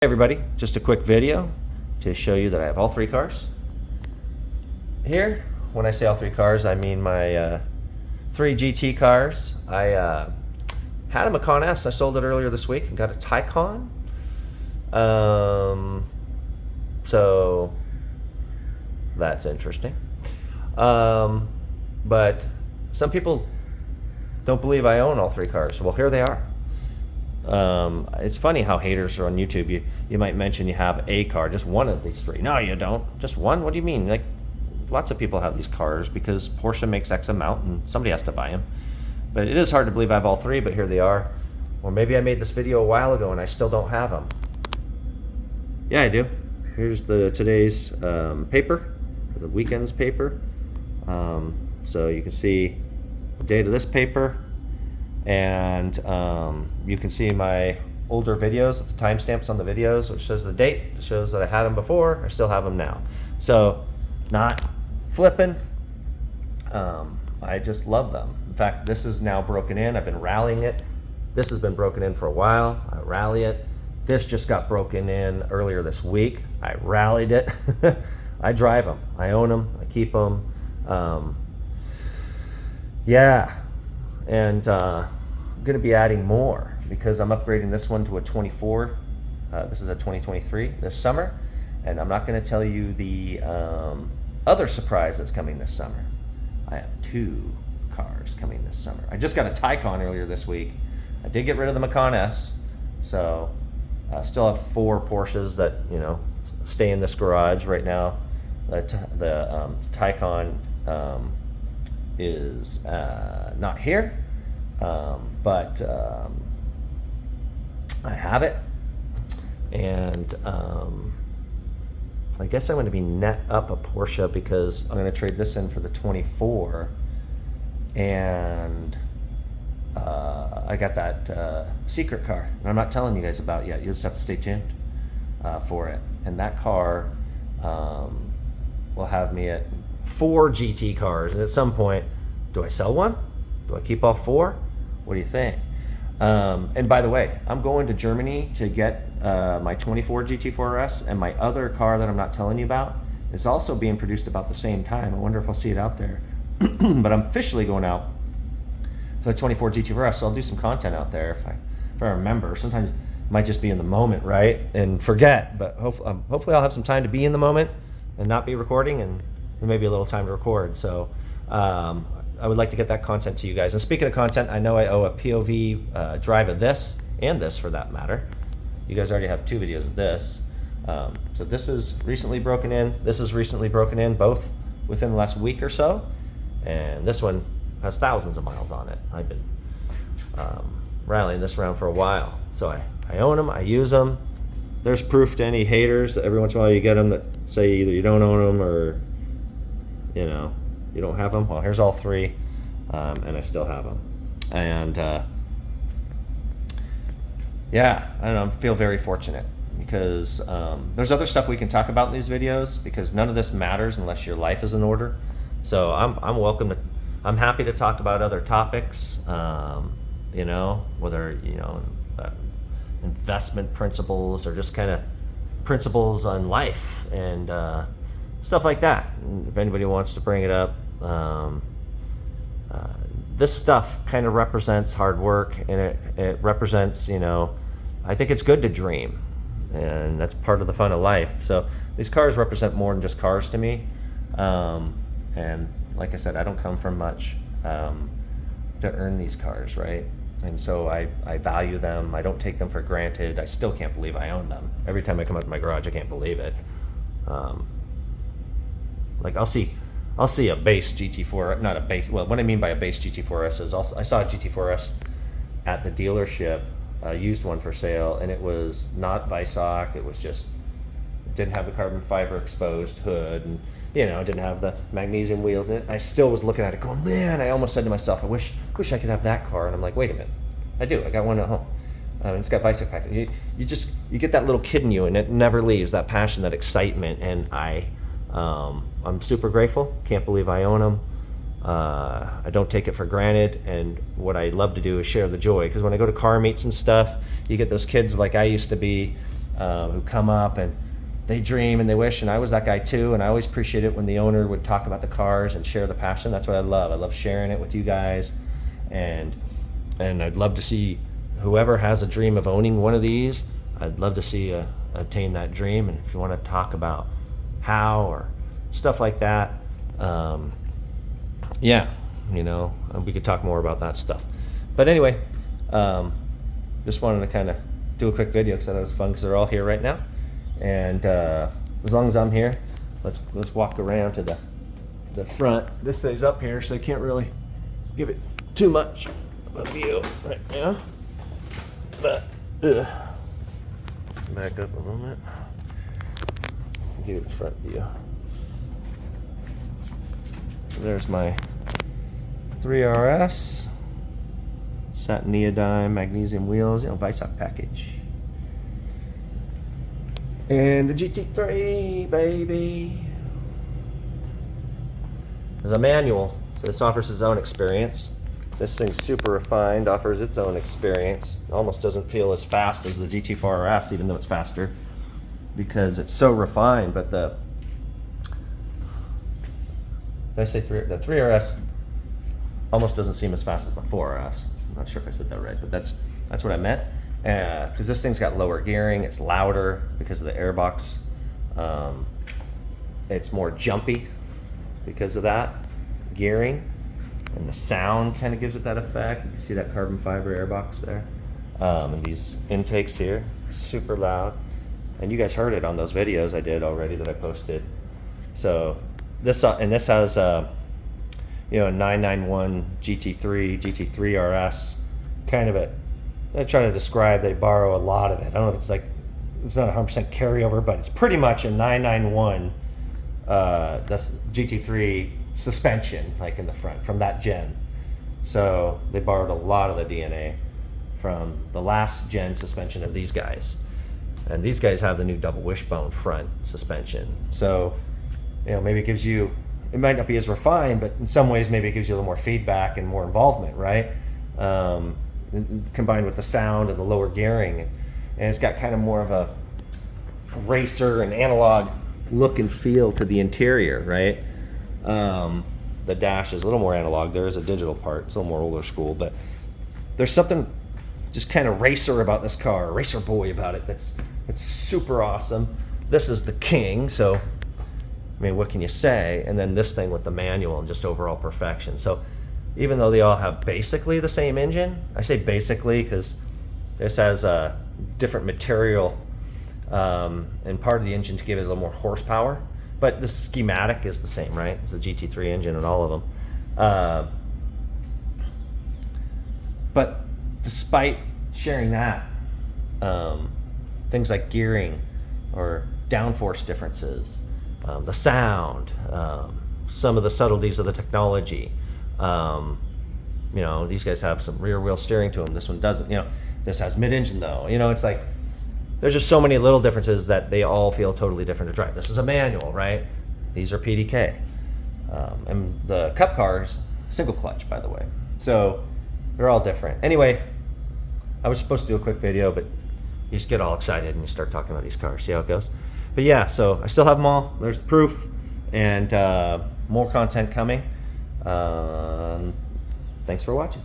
Hey everybody, just a quick video to show you that I have all three cars here. When I say all three cars, I mean my three GT cars. I had a Macan S. I sold it earlier this week and got a Taycan. So that's interesting. But some people don't believe I own all three cars. Well, here they are. It's funny how haters are on YouTube. You might mention you have a car, just one of these three. No, you don't. Just one? What do you mean? Like, lots of people have these cars because Porsche makes X amount and somebody has to buy them. But it is hard to believe I have all three, but here they are. Or maybe I made this video a while ago and I still don't have them. Yeah, I do. Here's today's paper, the weekend's paper. So you can see the date of this paper. And you can see my older videos, the timestamps on the videos, which shows the date. It shows that I had them before, I still have them now. So, not flipping. I just love them. In fact, this is now broken in. I've been rallying it. This has been broken in for a while. I rally it. This just got broken in earlier this week. I rallied it. I drive them. I own them. I keep them. Yeah. And I'm going to be adding more because I'm upgrading this one to a 24. This is a 2023 this summer. And I'm not going to tell you the other surprise that's coming this summer. I have two cars coming this summer. I just got a Taycan earlier this week. I did get rid of the Macan S. So I still have four Porsches that, stay in this garage right now. The Taycan is not here, but I have it, and I guess I'm going to be net up a Porsche because I'm going to trade this in for the 24, and I got that secret car, and I'm not telling you guys about it yet. You'll just have to stay tuned for it, and that car will have me at 4 GT cars, and at some point, do I sell one? Do I keep all 4? What do you think? And by the way, I'm going to Germany to get my 24 GT4 RS, and my other car that I'm not telling you about is also being produced about the same time. I wonder if I'll see it out there. But I'm officially going out for the 24 GT4 RS, so I'll do some content out there if I remember. Sometimes it might just be in the moment, right? And forget, but hopefully I'll have some time to be in the moment and not be recording, and maybe a little time to record. So I would like to get that content to you guys. And speaking of content, I know I owe a POV drive of this, and this for that matter. You guys already have 2 videos of this. So this is recently broken in. This is recently broken in, both within the last week or so. And this one has thousands of miles on it. I've been rallying this around for a while. So I own them, I use them. There's proof to any haters. Every once in a while you get them that say either you don't own them or you don't have them. Well, here's all 3, and I still have them. And yeah, I don't know, I feel very fortunate because there's other stuff we can talk about in these videos because none of this matters unless your life is in order. So I'm happy to talk about other topics, whether investment principles or just kind of principles on life and stuff like that. If anybody wants to bring it up, this stuff kind of represents hard work, and it represents, I think it's good to dream, and that's part of the fun of life. So these cars represent more than just cars to me, and like I said, I don't come from much to earn these cars, right? And so I value them. I don't take them for granted. I still can't believe I own them. Every time I come out to my garage, I can't believe it. Like I'll see a base GT4, not a base. Well, what I mean by a base GT4 S is I saw a GT4 S at the dealership, a used one for sale, and it was not Visoc. It was just didn't have the carbon fiber exposed hood, and it didn't have the magnesium wheels in it. I still was looking at it, going, man. I almost said to myself, I wish I could have that car. And I'm like, wait a minute, I do. I got one at home. It's got Visoc package. You get that little kid in you, and it never leaves. That passion, that excitement, and I'm super grateful. Can't believe I own them. I don't take it for granted, and what I love to do is share the joy, because when I go to car meets and stuff, you get those kids like I used to be, who come up and they dream and they wish, and I was that guy too, and I always appreciate it when the owner would talk about the cars and share the passion. That's what I love. I love sharing it with you guys, and I'd love to see whoever has a dream of owning one of these, I'd love to see attain that dream. And if you want to talk about how or stuff like that, yeah, you know, we could talk more about that stuff. But anyway, just wanted to kind of do a quick video because I thought it was fun because they're all here right now. And as long as I'm here, let's walk around to the front. This thing's up here, so I can't really give it too much of a view right now. But back up a little bit. Give you the front view. There's my 3 RS, satin neodyme, magnesium wheels, you know, Visoc package. And the GT3, baby. There's a manual, so this offers its own experience. This thing's super refined, offers its own experience. It almost doesn't feel as fast as the GT4 RS, even though it's faster, because it's so refined. But the, did I say the 3 RS almost doesn't seem as fast as the 4 RS. I'm not sure if I said that right, but that's what I meant. Because this thing's got lower gearing, it's louder because of the airbox. It's more jumpy because of that gearing, and the sound kind of gives it that effect. You can see that carbon fiber airbox there, and these intakes here, super loud. And you guys heard it on those videos I did already that I posted. So this has you know, a 991 GT3 RS, kind of a, I try to describe, they borrow a lot of it. I don't know if it's like, it's not 100% carryover, but it's pretty much a 991 that's GT3 suspension, like in the front, from that gen. So they borrowed a lot of the DNA from the last gen suspension of these guys. And these guys have the new double wishbone front suspension. So, you know, maybe it gives you, it might not be as refined, but in some ways maybe it gives you a little more feedback and more involvement, right? Combined with the sound and the lower gearing, and it's got kind of more of a racer and analog look and feel to the interior, right? The dash is a little more analog. There is a digital part. It's a little more older school, but there's something just kind of racer about this car, racer boy about it. That's super awesome. This is the king, so I mean, what can you say? And then this thing with the manual and just overall perfection. So even though they all have basically the same engine, I say basically because this has a different material and part of the engine to give it a little more horsepower, but the schematic is the same, right? It's a GT3 engine in all of them. But despite sharing that, things like gearing or downforce differences, the sound, some of the subtleties of the technology, you know, these guys have some rear wheel steering to them. This one doesn't, you know, this has mid-engine though. You know, it's like, there's just so many little differences that they all feel totally different to drive. This is a manual, right? These are PDK. And the Cup cars, single clutch, by the way. So they're all different. Anyway, I was supposed to do a quick video, but you just get all excited and you start talking about these cars. See how it goes? But yeah, so I still have them all. There's the proof, and more content coming. Thanks for watching.